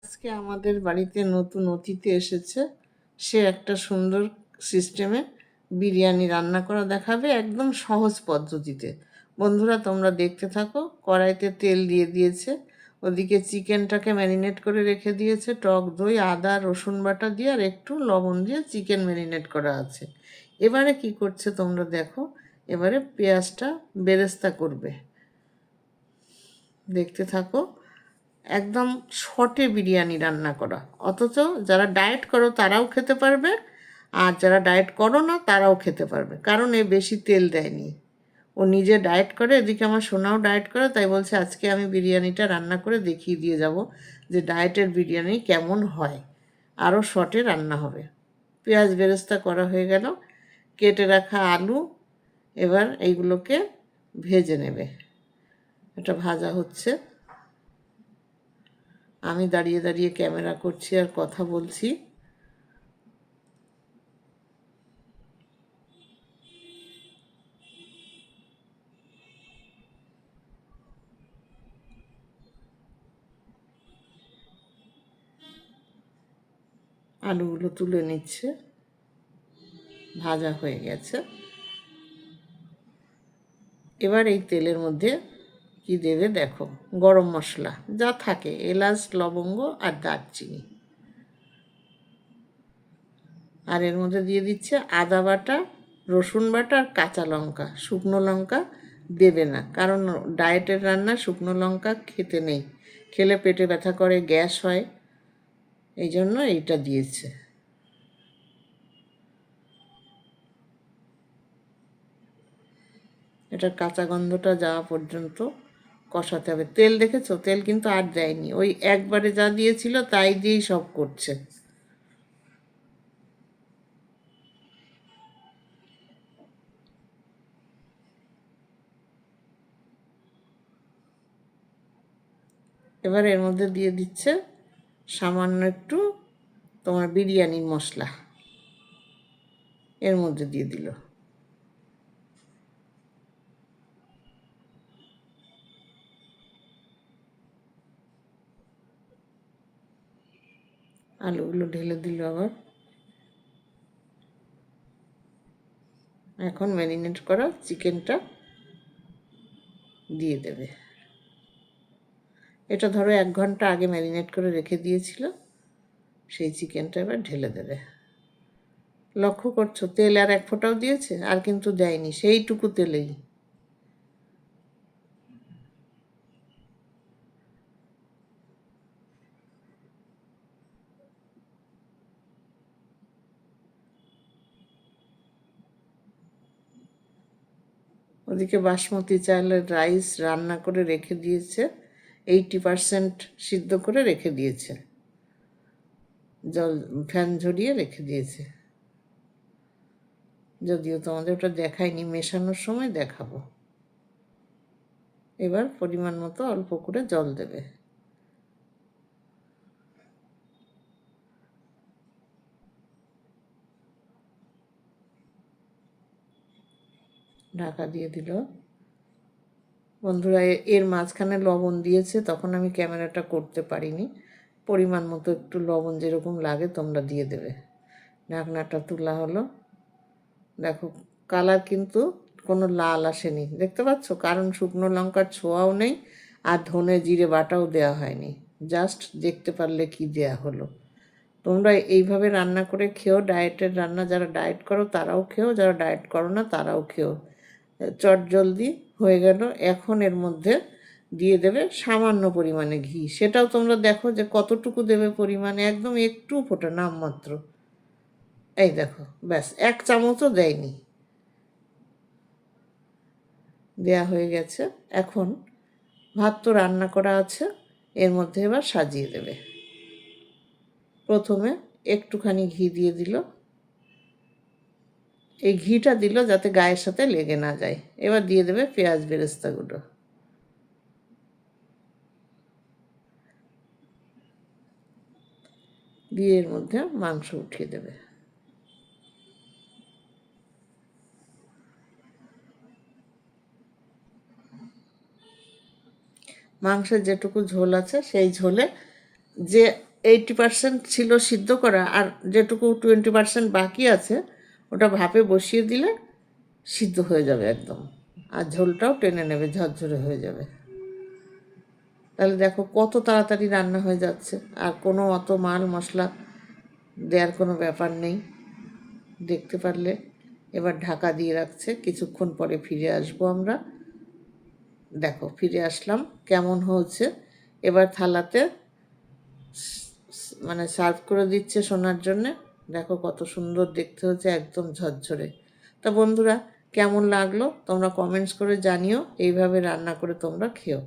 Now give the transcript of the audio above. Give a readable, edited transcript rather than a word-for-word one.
আজকে আমাদের বাড়িতে নতুন অতিথি এসেছে। সে একটা সুন্দর সিস্টেমে বিরিয়ানি রান্না করা দেখাবে, একদম সহজ পদ্ধতিতে। বন্ধুরা, তোমরা দেখতে থাকো। কড়াইতে তেল দিয়ে দিয়েছে, ওদিকে চিকেনটাকে ম্যারিনেট করে রেখে দিয়েছে। টক দই, আদা, রসুন বাটা দিয়ে আর একটু লবণ দিয়ে চিকেন ম্যারিনেট করা আছে। এবারে কি করছে তোমরা দেখো। এবারে পেঁয়াজটা বেরেস্তা করবে, দেখতে থাকো। একদম শর্টে বিরিয়ানি রান্না করা, অথচ যারা ডায়েট করো তারাও খেতে পারবে, আর যারা ডায়েট করো না তারাও খেতে পারবে, কারণ এ বেশি তেল দেয়নি। ও নিজে ডায়েট করে, এদিকে আমার সোনাও ডায়েট করে, তাই বলছে আজকে আমি বিরিয়ানিটা রান্না করে দেখিয়ে দিয়ে যাব যে ডায়েটের বিরিয়ানি কেমন হয়। আরও শর্টে রান্না হবে। পেঁয়াজ বেরেস্তা করা হয়ে গেল, কেটে রাখা আলু এবার এইগুলোকে ভেজে নেবে। এটা ভাজা হচ্ছে, আমি দাঁড়িয়ে দাঁড়িয়ে ক্যামেরা করছি আর কথা বলছি। আলুগুলো তুলে নিচ্ছে, ভাজা হয়ে গেছে। এবার এই তেলের মধ্যে কি দেবে দেখো, গরম মশলা যা থাকে, এলাচ, লবঙ্গ আর দারচিনি। আর এর মধ্যে দিয়ে দিচ্ছে আদা বাটা, রসুন বাটা আর কাঁচা লঙ্কা। শুকনো লঙ্কা দেবে না, কারণ ডায়েটের রান্না শুকনো লঙ্কা খেতে নেই, খেলে পেটে ব্যথা করে, গ্যাস হয়, এই জন্য এইটা দিয়েছে। এটার কাঁচা গন্ধটা যাওয়া পর্যন্ত কষাতে হবে। তেল দেখেছো, তেল কিন্তু আর দেয়নি, ওই একবারে যা দিয়েছিল তাই দিয়েই সব করছে। এবার এর মধ্যে দিয়ে দিচ্ছে সামান্য একটু তোমার বিরিয়ানির মশলা, এর মধ্যে দিয়ে দিল। আলুগুলো ঢেলে দিল আবার। এখন ম্যারিনেট করা চিকেনটা দিয়ে দেবে। এটা ধরো 1 ঘন্টা আগে ম্যারিনেট করে রেখে দিয়েছিল, সেই চিকেনটা এবার ঢেলে দেবে। লক্ষ্য করছো তেল আর এক ফোঁটাও দিয়েছে, আর কিন্তু দেয়নি, সেইটুকু তেলেই। ওদিকে বাসমতি চালের রাইস রান্না করে রেখে দিয়েছে, 80% সিদ্ধ করে রেখে দিয়েছে, জল ফ্যান ঝরিয়ে রেখে দিয়েছে। যদিও তোমাদের ওটা দেখাইনি, মেশানোর সময় দেখাবো। এবার পরিমাণ মতো অল্প করে জল দেবে। ঢাকা দিয়ে দিল। বন্ধুরা, এর মাঝখানে লবণ দিয়েছে, তখন আমি ক্যামেরাটা করতে পারিনি। পরিমাণ মতো একটু লবণ যেরকম লাগে তোমরা দিয়ে দেবে। ঢাকনাটা তোলা হলো। দেখো, কালার কিন্তু কোনো লাল আসেনি, দেখতে পাচ্ছ, কারণ শুকনো লঙ্কার ছোঁয়াও নেই আর ধনে জিরে বাটাও দেওয়া হয়নি। জাস্ট দেখতে পারলে কি দেয়া হলো। তোমরা এইভাবে রান্না করে খেও, ডায়েটের রান্না, যারা ডায়েট করো তারাও খেও, যারা ডায়েট করো না তারাও খেও। চট জলদি হয়ে গেল। এখন এর মধ্যে দিয়ে দেবে সামান্য পরিমাণে ঘি, সেটাও তোমরা দেখো যে কতটুকু দেবে পরিমাণে, একদম একটু ফোটা নামমাত্র। এই দেখো, ব্যাস 1 চামচও দেয়নি, দেয়া হয়ে গেছে। এখন ভাত তো রান্না করা আছে, এর মধ্যে এবার সাজিয়ে দেবে। প্রথমে একটুখানি ঘি দিয়ে দিল, এই ঘিটা দিল যাতে গায়ের সাথে লেগে না যায়। এবার দিয়ে দেবে পেঁয়াজ বেরেস্তাগুলো, দিয়ে এর মধ্যে মাংস উঠিয়ে দেবে। মাংসের যেটুকু ঝোল আছে সেই ঝোলে যে 80% ছিল সিদ্ধ করা, আর যেটুকু 20% বাকি আছে ওটা ভাপে বসিয়ে দিলে সিদ্ধ হয়ে যাবে একদম, আর ঝোলটাও টেনে নেবে, ঝরঝরে হয়ে যাবে। তাহলে দেখো কত তাড়াতাড়ি রান্না হয়ে যাচ্ছে, আর কোনো অত মাল মশলা দেওয়ার কোনো ব্যাপার নেই। দেখতে পারলে এবার ঢাকা দিয়ে রাখছে, কিছুক্ষণ পরে ফিরে আসবো আমরা। দেখো ফিরে আসলাম, কেমন হয়েছে। এবার থালাতে মানে সার্ভ করে দিচ্ছে শোনার জন্যে। দেখো কত সুন্দর দেখতে হচ্ছে, একদম ঝরঝরে। তা বন্ধুরা, কেমন লাগলো তোমরা কমেন্টস করে জানিও, এইভাবে রান্না করে তোমরা খেও।